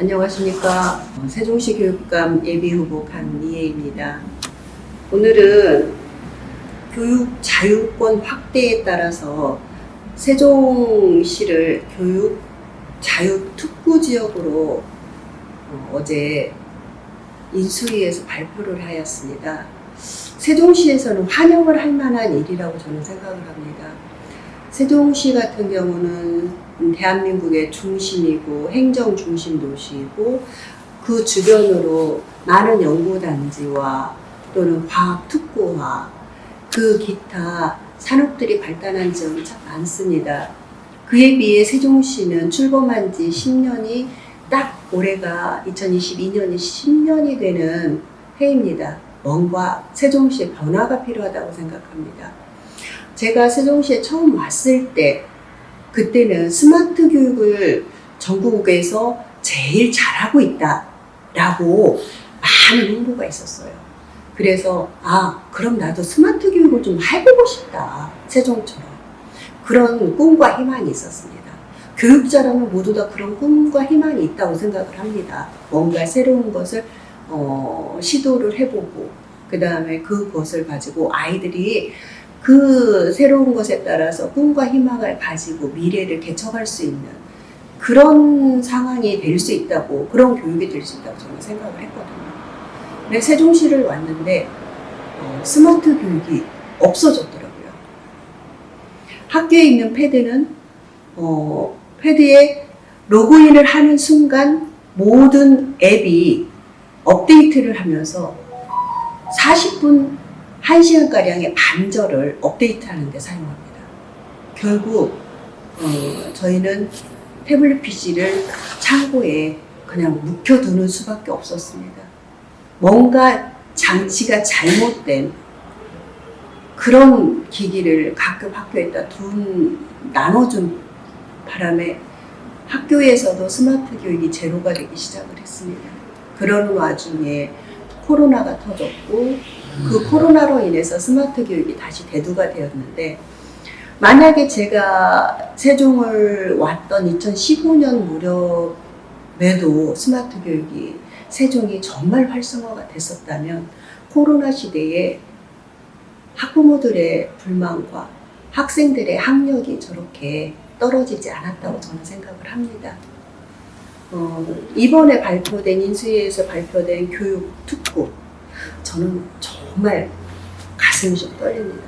안녕하십니까. 세종시 교육감 예비후보 강미애입니다. 오늘은 교육 자유권 확대에 따라서 세종시를 교육 자유특구 지역으로 어제 인수위에서 발표를 하였습니다. 세종시에서는 환영을 할 만한 일이라고 저는 생각을 합니다. 세종시 같은 경우는 대한민국의 중심이고 행정 중심 도시이고 그 주변으로 많은 연구단지와 또는 과학특구와 그 기타 산업들이 발달한 지역이 참 많습니다. 그에 비해 세종시는 출범한 지 10년이 딱 올해가 2022년이 10년이 되는 해입니다. 뭔가 세종시에 변화가 필요하다고 생각합니다. 제가 세종시에 처음 왔을 때 그때는 스마트 교육을 전국에서 제일 잘하고 있다라고 많은 홍보가 있었어요. 그래서 그럼 나도 스마트 교육을 좀 해보고 싶다. 세종처럼. 그런 꿈과 희망이 있었습니다. 교육자라면 모두 다 그런 꿈과 희망이 있다고 생각을 합니다. 뭔가 새로운 것을 시도를 해보고 그 다음에 그것을 가지고 아이들이 그 새로운 것에 따라서 꿈과 희망을 가지고 미래를 개척할 수 있는 그런 상황이 될 수 있다고, 그런 교육이 될 수 있다고 저는 생각을 했거든요. 근데 세종시를 왔는데 스마트 교육이 없어졌더라고요. 학교에 있는 패드는 패드에 로그인을 하는 순간 모든 앱이 업데이트를 하면서 40분 1시간가량의 반절을 업데이트하는 데 사용합니다. 결국 저희는 태블릿 PC를 창고에 그냥 묵혀두는 수밖에 없었습니다. 뭔가 장치가 잘못된 그런 기기를 가끔 학교에다 나눠준 바람에 학교에서도 스마트 교육이 제로가 되기 시작을 했습니다. 그런 와중에 코로나가 터졌고 그 코로나로 인해서 스마트 교육이 다시 대두가 되었는데, 만약에 제가 세종을 왔던 2015년 무렵에도 스마트 교육이 세종이 정말 활성화가 됐었다면 코로나 시대에 학부모들의 불만과 학생들의 학력이 저렇게 떨어지지 않았다고 저는 생각을 합니다. 이번에 발표된 인수위에서 발표된 교육 특구, 저는 정말 가슴이 좀 떨립니다.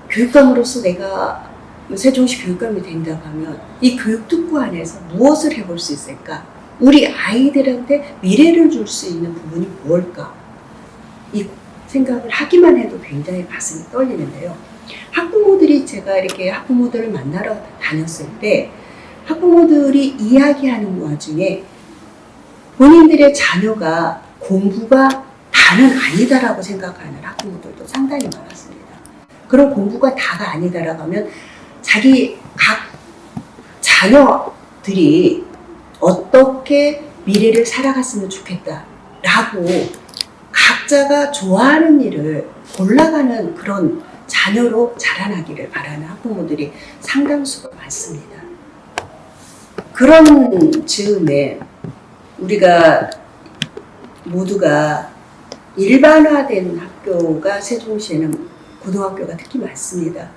교육감으로서 내가 세종시 교육감이 된다고 하면 이 교육 특구 안에서 무엇을 해볼 수 있을까? 우리 아이들한테 미래를 줄 수 있는 부분이 뭘까? 이 생각을 하기만 해도 굉장히 가슴이 떨리는데요. 제가 이렇게 학부모들을 만나러 다녔을 때 학부모들이 이야기하는 와중에 본인들의 자녀가 공부가 다는 아니다라고 생각하는 학부모들도 상당히 많았습니다. 그런 공부가 다가 아니다라고 하면 자기 각 자녀들이 어떻게 미래를 살아갔으면 좋겠다라고 각자가 좋아하는 일을 골라가는 그런 자녀로 자라나기를 바라는 학부모들이 상당수가 많습니다. 그런 즈음에 우리가 모두가 일반화된 학교가 세종시에는 고등학교가 특히 많습니다.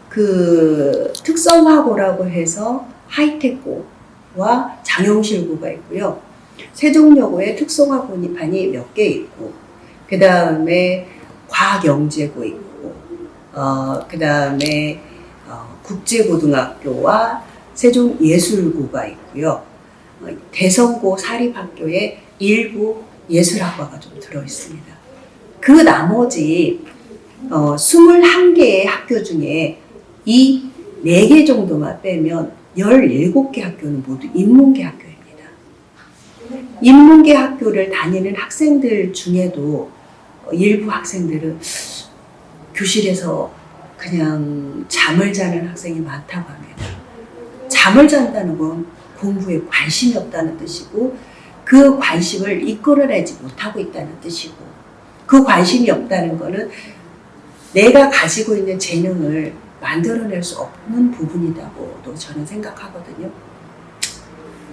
그 특성화고라고 해서 하이텍고와 장영실고가 있고요. 세종여고에 특성화고반이 몇 개 있고, 그 다음에 과학영재고 있고, 그 다음에 국제고등학교와 세종예술고가 있고요. 대성고 사립학교에 일부 예술학과가 좀 들어있습니다. 그 나머지 21개의 학교 중에 이 4개 정도만 빼면 17개 학교는 모두 인문계 학교입니다. 인문계 학교를 다니는 학생들 중에도 일부 학생들은 교실에서 그냥 잠을 자는 학생이 많다고 합니다. 잠을 잔다는 건 공부에 관심이 없다는 뜻이고, 그 관심을 이끌어내지 못하고 있다는 뜻이고, 그 관심이 없다는 거는 내가 가지고 있는 재능을 만들어낼 수 없는 부분이라고도 저는 생각하거든요.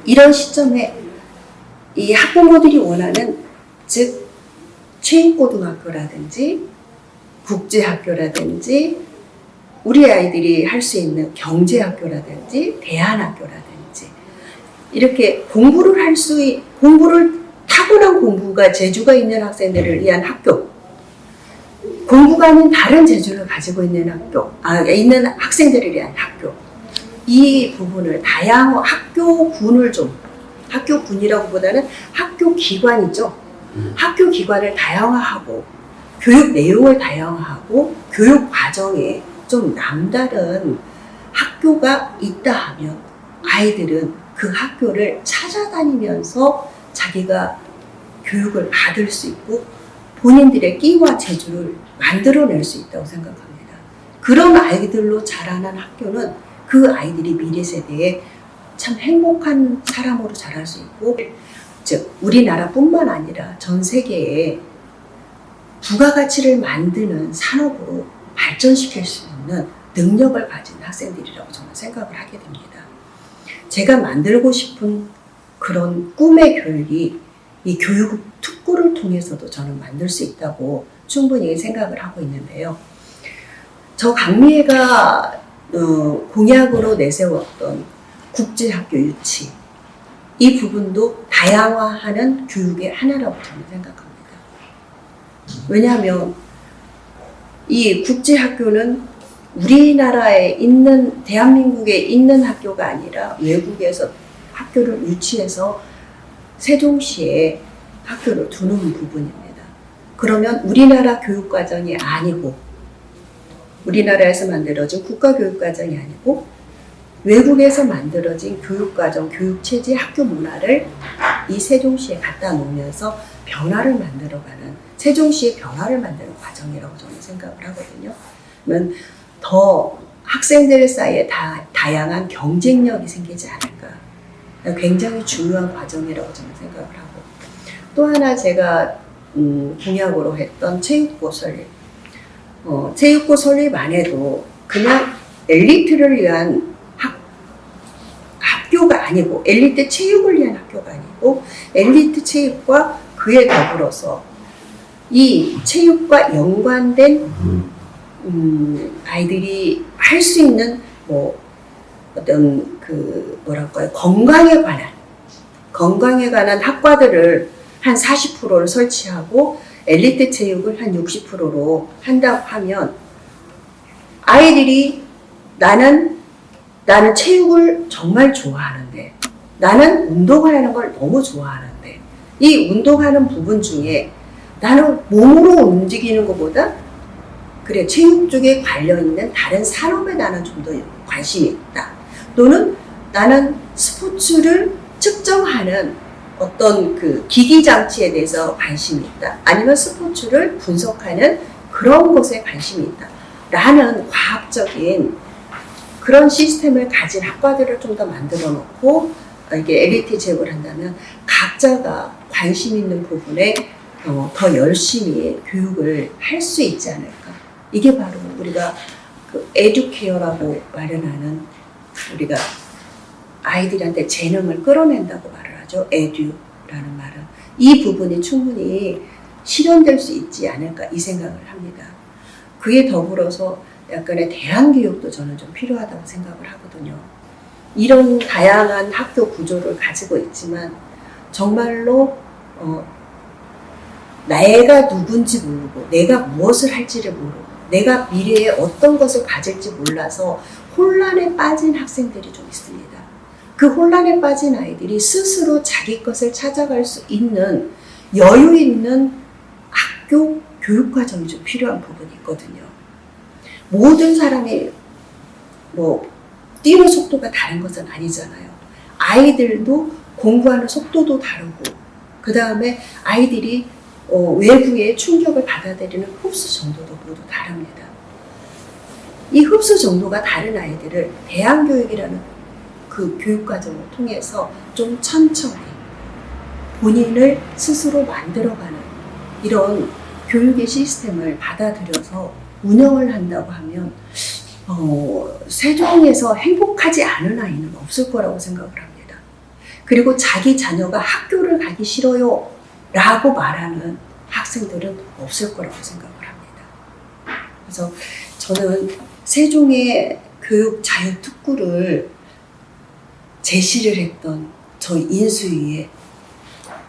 이런 시점에 이 학부모들이 원하는, 즉 체육고등학교라든지 국제학교라든지 우리 아이들이 할 수 있는 경제학교라든지 대안학교라든지 이렇게 공부를 타고난 공부가 재주가 있는 학생들을 위한 학교, 공부가 아닌 다른 재주를 가지고 있는 있는 학생들을 위한 학교, 이 부분을 학교군이라고 보다는 학교 기관이죠. 학교 기관을 다양화하고 교육 내용을 다양화하고 교육 과정에 좀 남다른 학교가 있다 하면 아이들은 그 학교를 찾아다니면서 자기가 교육을 받을 수 있고 본인들의 끼와 재주를 만들어낼 수 있다고 생각합니다. 그런 아이들로 자라난 학교는 그 아이들이 미래 세대에 참 행복한 사람으로 자랄 수 있고, 즉 우리나라뿐만 아니라 전 세계에 부가가치를 만드는 산업으로 발전시킬 수 있는 능력을 가진 학생들이라고 저는 생각을 하게 됩니다. 제가 만들고 싶은 그런 꿈의 교육이 이 교육 특구를 통해서도 저는 만들 수 있다고 충분히 생각을 하고 있는데요. 저 강미애가 공약으로 내세웠던 국제학교 유치, 이 부분도 다양화하는 교육의 하나라고 저는 생각합니다. 왜냐하면 이 국제학교는 우리나라에 있는, 대한민국에 있는 학교가 아니라 외국에서 학교를 유치해서 세종시에 학교를 두는 부분입니다. 그러면 우리나라 교육과정이 아니고, 우리나라에서 만들어진 국가교육과정이 아니고 외국에서 만들어진 교육과정, 교육체제, 학교 문화를 이 세종시에 갖다 놓으면서 변화를 만들어가는, 세종시의 변화를 만드는 과정이라고 저는 생각을 하거든요. 그러면 더 학생들 사이에 다양한 경쟁력이 생기지 않을까. 굉장히 중요한 과정이라고 저는 생각을 하고, 또 하나 제가 공약으로 했던 체육고 설립. 체육고 설립만 해도 그냥 엘리트를 위한 학교가 아니고, 엘리트 체육을 위한 학교가 아니고, 엘리트 체육과 그에 더불어서 이 체육과 연관된 아이들이 할 수 있는 어떤 건강에 관한 학과들을 한 40%를 설치하고 엘리트 체육을 한 60%로 한다고 하면, 아이들이 나는 체육을 정말 좋아하는데, 나는 운동을 하는 걸 너무 좋아하는데, 이 운동하는 부분 중에 나는 몸으로 움직이는 것보다 그래 체육 쪽에 관련 있는 다른 산업에 나는 좀 더 관심이 있다. 또는 나는 스포츠를 측정하는 어떤 그 기기 장치에 대해서 관심이 있다. 아니면 스포츠를 분석하는 그런 것에 관심이 있다. 라는 과학적인 그런 시스템을 가진 학과들을 좀 더 만들어 놓고 이게 엘리트 제고를 한다면 각자가 관심 있는 부분에 더 열심히 교육을 할 수 있지 않을까. 이게 바로 우리가 그 에듀케어라고 마련하는, 우리가 아이들한테 재능을 끌어낸다고 말을 하죠. 에듀라는 말은. 이 부분이 충분히 실현될 수 있지 않을까 이 생각을 합니다. 그에 더불어서 약간의 대안교육도 저는 좀 필요하다고 생각을 하거든요. 이런 다양한 학교 구조를 가지고 있지만 정말로 내가 누군지 모르고 내가 무엇을 할지를 모르고 내가 미래에 어떤 것을 가질지 몰라서 혼란에 빠진 학생들이 좀 있습니다. 그 혼란에 빠진 아이들이 스스로 자기 것을 찾아갈 수 있는 여유 있는 학교 교육과정이 좀 필요한 부분이 있거든요. 모든 사람이 뛰는 속도가 다른 것은 아니잖아요. 아이들도 공부하는 속도도 다르고, 그 다음에 아이들이 외부의 충격을 받아들이는 흡수 정도도 모두 다릅니다. 이 흡수 정도가 다른 아이들을 대안교육이라는 그 교육과정을 통해서 좀 천천히 본인을 스스로 만들어가는 이런 교육의 시스템을 받아들여서 운영을 한다고 하면 세종에서 행복하지 않은 아이는 없을 거라고 생각을 합니다. 그리고 자기 자녀가 학교를 가기 싫어요 라고 말하는 학생들은 없을 거라고 생각을 합니다. 그래서 저는 세종의 교육 자유 특구를 제시를 했던 저 인수위에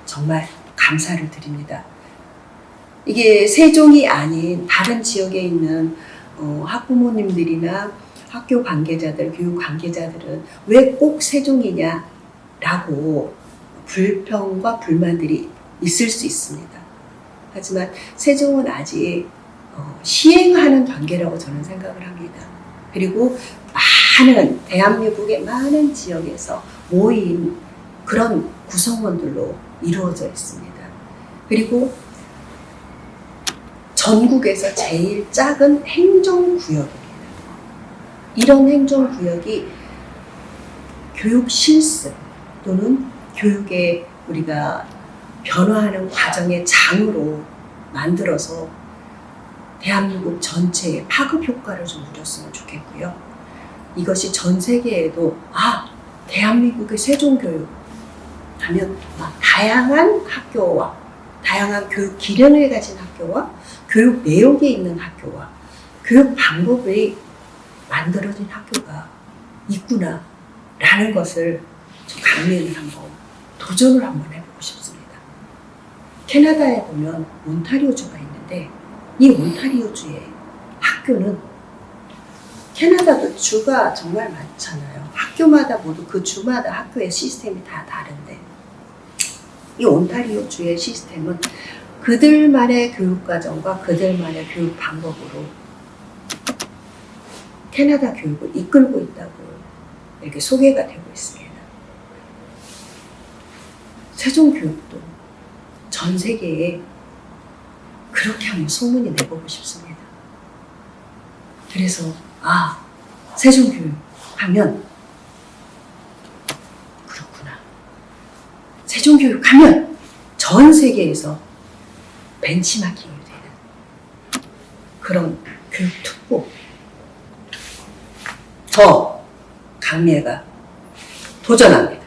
정말 감사를 드립니다. 이게 세종이 아닌 다른 지역에 있는 학부모님들이나 학교 관계자들, 교육 관계자들은 왜 꼭 세종이냐라고 불평과 불만들이 있을 수 있습니다. 하지만 세종은 아직 시행하는 단계라고 저는 생각을 합니다. 그리고 대한민국의 많은 지역에서 모인 그런 구성원들로 이루어져 있습니다. 그리고 전국에서 제일 작은 행정구역입니다. 이런 행정구역이 교육 실습 또는 교육에 우리가 변화하는 과정의 장으로 만들어서 대한민국 전체에 파급 효과를 좀 누렸으면 좋겠고요. 이것이 전 세계에도 대한민국의 세종교육 하면 다양한 학교와 다양한 교육 기능을 가진 학교와 교육 내용이 있는 학교와 교육 방법이 만들어진 학교가 있구나 라는 것을 좀 강연을 한번 도전을 한번 해보고 싶습니다. 캐나다에 보면 온타리오주가 있는데 이 온타리오주의 학교는 캐나다도 주가 정말 많잖아요. 학교마다 모두 그 주마다 학교의 시스템이 다 다른데 이 온타리오주의 시스템은 그들만의 교육과정과 그들만의 교육 방법으로 캐나다 교육을 이끌고 있다고 이렇게 소개가 되고 있습니다. 세종교육도 전 세계에 그렇게 한번 소문이 내보고 싶습니다. 그래서 세종교육 하면 그렇구나. 세종교육 하면 전 세계에서 벤치마킹이 되는 그런 교육 특보 저 강미애가 도전합니다.